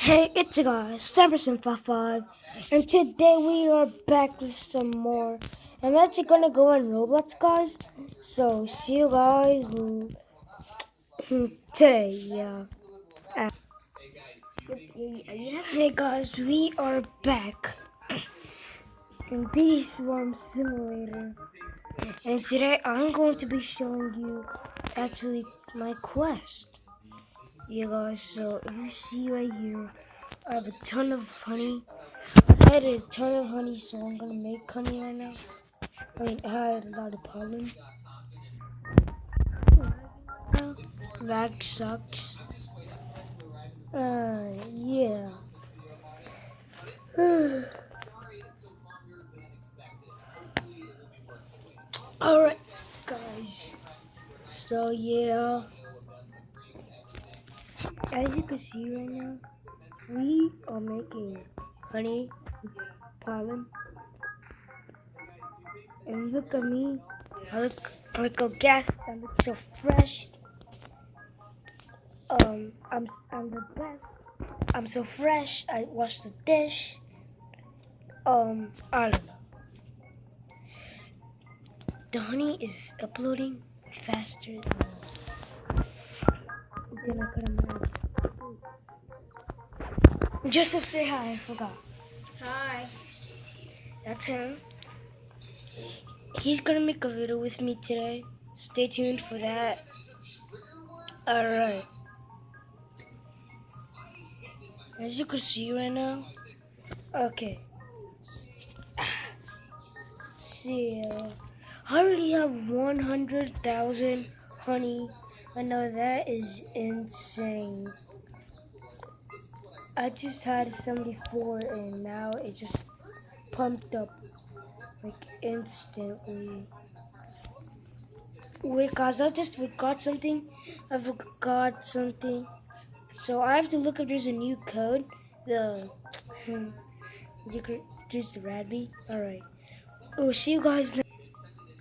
Hey, it's a guy, 755, and today we are back with some more. I'm actually gonna go on Roblox, guys. So, see you guys today, yeah. Hey guys, we are back in Bee Swarm Simulator, and today I'm going to be showing you actually my quest. Yeah, guys, so you see right here, I have a ton of honey. I had a ton of honey, so I'm gonna make honey right now. I had a lot of pollen. Lag sucks. Yeah. Alright, guys. So, yeah. As you can see right now, we are making honey with pollen. And look at me. I look like a gas. I look so fresh. I'm the best. I'm so fresh. I wash the dish. I don't know. The honey is uploading faster than I could imagine. Joseph, say hi. I forgot. Hi. That's him. He's gonna make a video with me today. Stay tuned for that. Alright. As you can see right now. Okay. See, I already have 100,000 honey. I know that is insane. I just had 74 and now it just pumped up like instantly. Wait, guys, I just forgot something. I forgot something. So I have to look if there's a new code. The there's the Radby. Alright. We'll see you guys.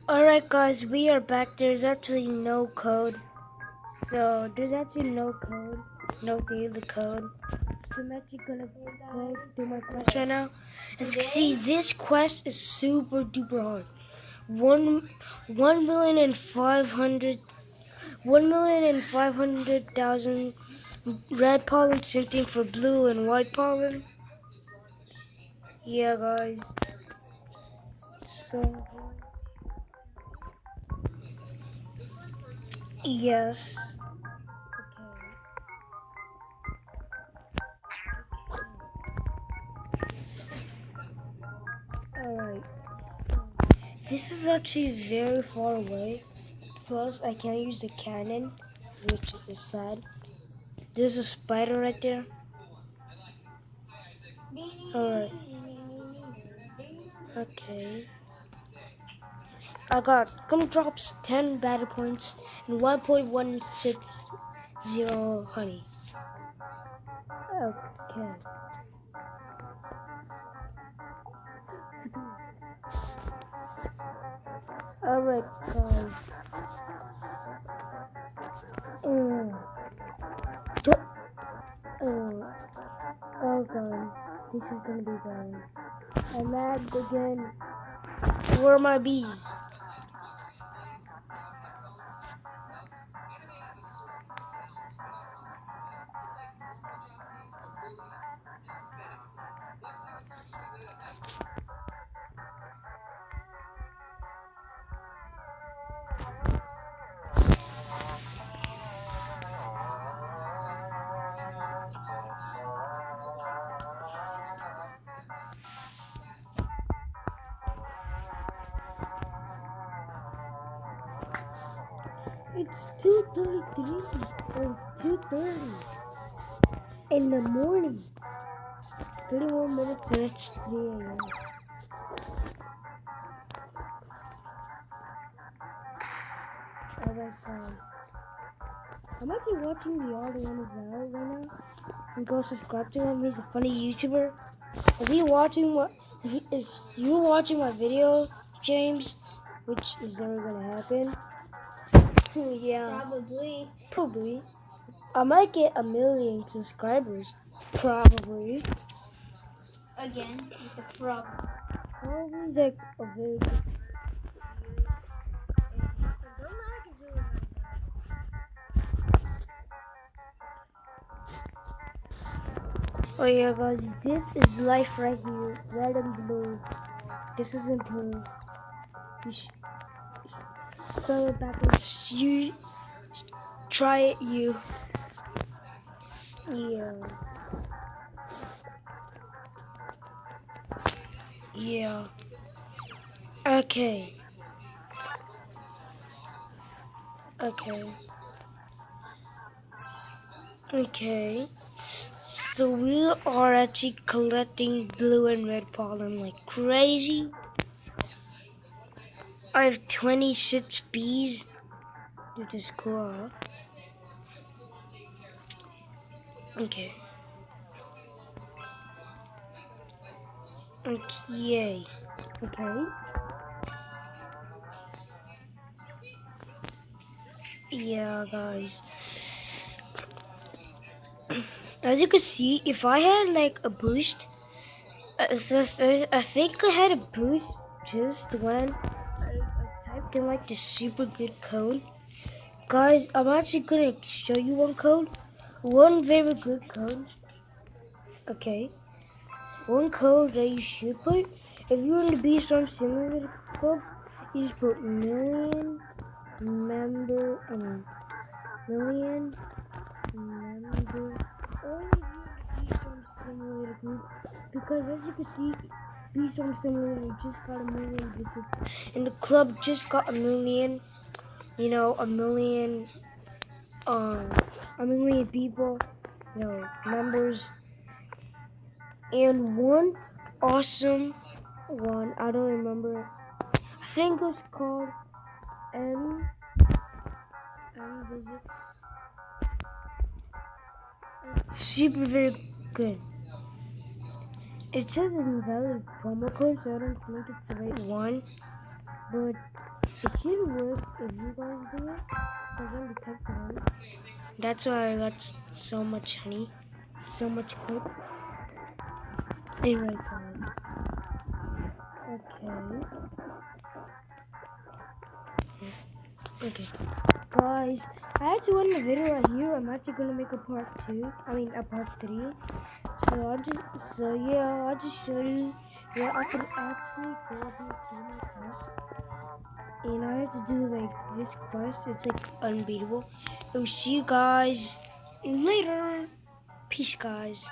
Alright, guys, we are back. There's actually no code. So there's actually no code, no daily code. So I'm actually gonna go do my quest right now. As you can see, this quest is super duper hard. 1,500,000 red pollen, same thing for blue and white pollen. Yeah, guys. So yes. Alright. This is actually very far away. Plus, I can't use the cannon, which is sad. There's a spider right there. Alright. Okay. I got gumdrops, 10 battle points, and 1.160 honey. Okay. Alright, guys. Do- oh god. This is gonna be bad. I'm lagged again. Where are my bees? It's 2:33 or 2:30 in the morning. 31 minutes and it's 3 a.m. Alright, guys. I'm actually watching the All the One Is Out right now. And go subscribe to him. He's a funny YouTuber. If you're watching my video, James, which is never gonna happen. Yeah. Probably. Probably. I might get 1,000,000 subscribers. Probably. Again, with the frog. Probably like a very good. Oh yeah, guys, this is life right here. Red and blue. This isn't blue. You throw it backwards. You try it, you. Yeah. Yeah. Okay. Okay. Okay. So we are actually collecting blue and red pollen like crazy. I have 26 bees. Dude, is cool. Okay. Okay. Okay. Yeah, guys. As you can see, if I had like a boost, I think I had a boost just when I typed in like the super good code. Guys, I'm actually gonna show you one code. One very good code. Okay. One code that you should put if you're in the Beast Farm Simulator Club, you just put million member only if you're in the Beast Farm Simulator group, because as you can see, Beast Farm Simulator just got 1,000,000 visits and the club just got 1,000,000, you know, 1,000,000 people, you know, members. And one awesome one, I don't remember. I think it was called M Visits. It's super very good. It says an invalid promo code, so I don't think it's the right one. But it should work if you guys do it. Because I already typed it in. That's why I got so much honey, so much clicks. Anyway, guys. Okay, guys, I actually want the video right here. I'm actually gonna make a part 2. I mean, a part 3. I'll just show you where I can actually go up here to my quest. And I have to do like this quest. It's like unbeatable. I will see you guys later. Peace, guys.